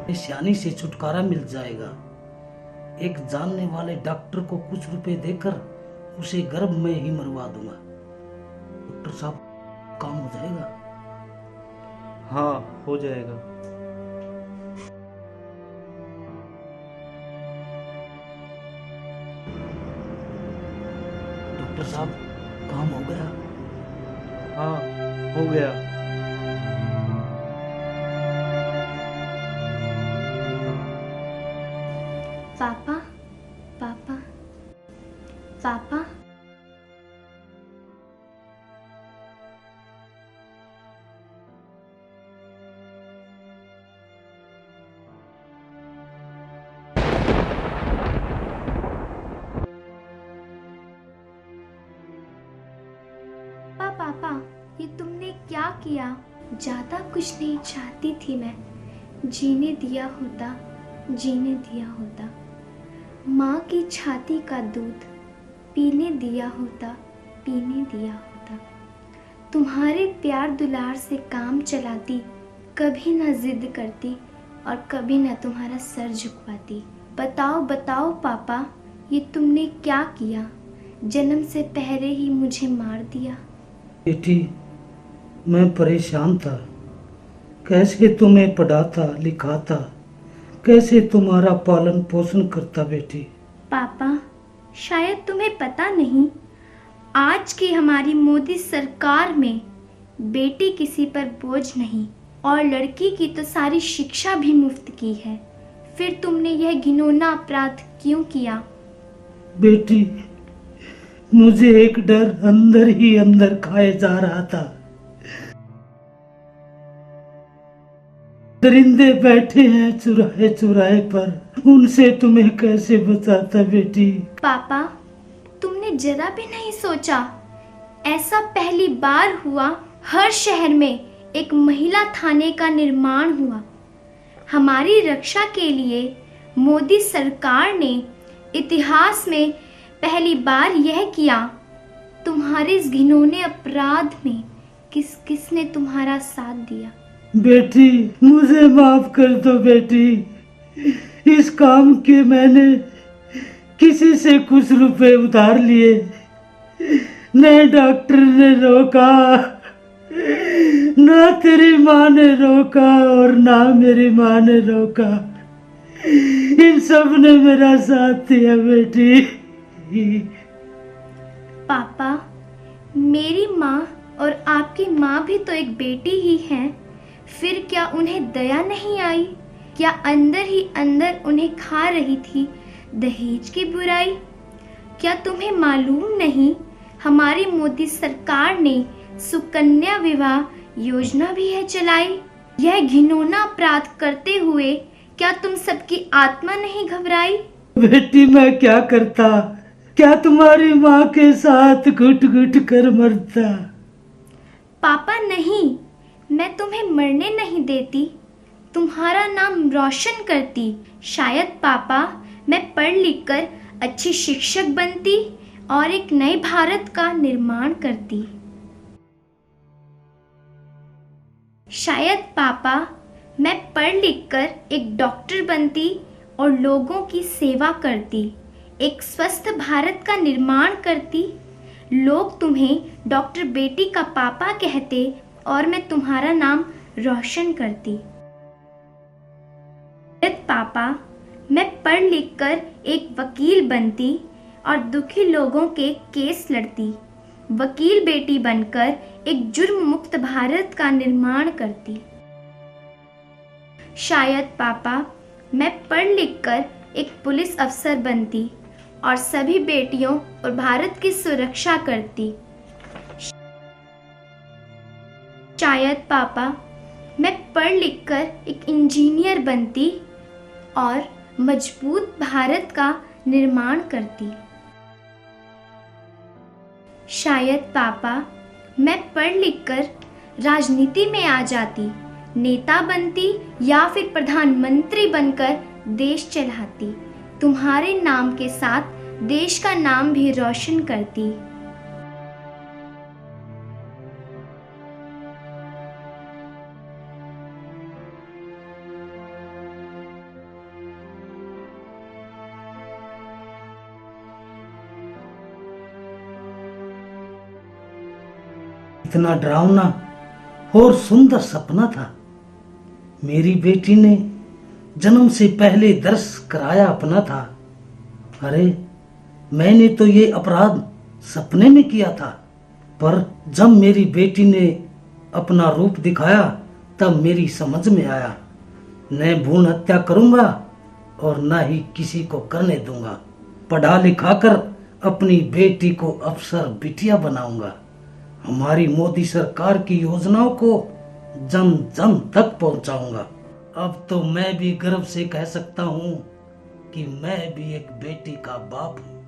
परेशानी से छुटकारा मिल जाएगा। एक जानने वाले डॉक्टर को कुछ रुपए देकर उसे गर्भ में ही मरवा दूंगा। डॉक्टर साहब, काम हो जाएगा? हाँ, हो जाएगा। डॉक्टर साहब, काम हो गया? हाँ, हो गया। पापा, पापा, पापा। पापा, ये तुमने क्या किया? ज्यादा कुछ नहीं चाहती थी मैं। जीने दिया होता, जीने दिया होता। माँ की छाती का दूध पीने दिया होता, पीने दिया होता। तुम्हारे प्यार दुलार से काम चलाती, कभी ना जिद करती और कभी ना तुम्हारा सर झुकवाती। बताओ बताओ पापा, ये तुमने क्या किया? जन्म से पहले ही मुझे मार दिया। बेटी, मैं परेशान था। कैसे तुम्हें पढ़ाता लिखाता, कैसे तुम्हारा पालन पोषण करता बेटी। पापा, शायद तुम्हें पता नहीं, आज की हमारी मोदी सरकार में बेटी किसी पर बोझ नहीं और लड़की की तो सारी शिक्षा भी मुफ्त की है। फिर तुमने यह घिनौना अपराध क्यों किया? बेटी, मुझे एक डर अंदर ही अंदर खाए जा रहा था। दरिंदे बैठे हैं चुराहे चुराहे पर, उनसे तुम्हें कैसे बचाता बेटी। पापा, तुमने जरा भी नहीं सोचा? ऐसा पहली बार हुआ, हर शहर में एक महिला थाने का निर्माण हुआ। हमारी रक्षा के लिए मोदी सरकार ने इतिहास में पहली बार यह किया। तुम्हारे इस घिनौने अपराध में किस किसने तुम्हारा साथ दिया? बेटी, मुझे माफ कर दो बेटी। इस काम के मैंने किसी से कुछ रुपए उधार लिए। न डॉक्टर ने रोका, ना तेरी माँ ने रोका और ना मेरी माँ ने रोका। इन सब ने मेरा साथ दिया बेटी। पापा, मेरी माँ और आपकी माँ भी तो एक बेटी ही हैं। फिर क्या उन्हें दया नहीं आई? क्या अंदर ही अंदर उन्हें खा रही थी दहेज की बुराई? क्या तुम्हें मालूम नहीं, हमारी मोदी सरकार ने सुकन्या विवाह योजना भी है चलाई। यह घिनौना अपराध करते हुए क्या तुम सबकी आत्मा नहीं घबराई? बेटी, मैं क्या करता? क्या तुम्हारी माँ के साथ घुट घुट कर मरता? पापा नहीं, मैं तुम्हें मरने नहीं देती, तुम्हारा नाम रोशन करती। शायद पापा, मैं पढ़ लिख कर अच्छी शिक्षक बनती और एक नए भारत का निर्माण करती। शायद पापा, मैं पढ़ लिख कर एक डॉक्टर बनती और लोगों की सेवा करती, एक स्वस्थ भारत का निर्माण करती। लोग तुम्हें डॉक्टर बेटी का पापा कहते और मैं तुम्हारा नाम रोशन करती। पापा, मैं पढ़ लिख कर एक वकील बनती और दुखी लोगों के केस लड़ती। वकील बेटी बनकर एक जुर्म मुक्त भारत का निर्माण करती। शायद पापा, मैं पढ़ लिख कर एक पुलिस अफसर बनती और सभी बेटियों और भारत की सुरक्षा करती। शायद पापा, मैं पढ़ लिख कर एक इंजीनियर बनती और मजबूत भारत का निर्माण करती। शायद पापा, मैं पढ़ लिख कर राजनीति में आ जाती, नेता बनती या फिर प्रधानमंत्री बनकर देश चलाती। तुम्हारे नाम के साथ देश का नाम भी रोशन करती। कितना डरावना और सुंदर सपना था। मेरी बेटी ने जन्म से पहले दर्श कराया अपना था। अरे मैंने तो ये अपराध सपने में किया था, पर जब मेरी बेटी ने अपना रूप दिखाया तब मेरी समझ में आया, न भ्रूण हत्या करूंगा और न ही किसी को करने दूंगा। पढ़ा लिखा कर अपनी बेटी को अफसर बिटिया बनाऊंगा। हमारी मोदी सरकार की योजनाओं को जन जन तक पहुंचाऊंगा। अब तो मैं भी गर्व से कह सकता हूं कि मैं भी एक बेटी का बाप हूं।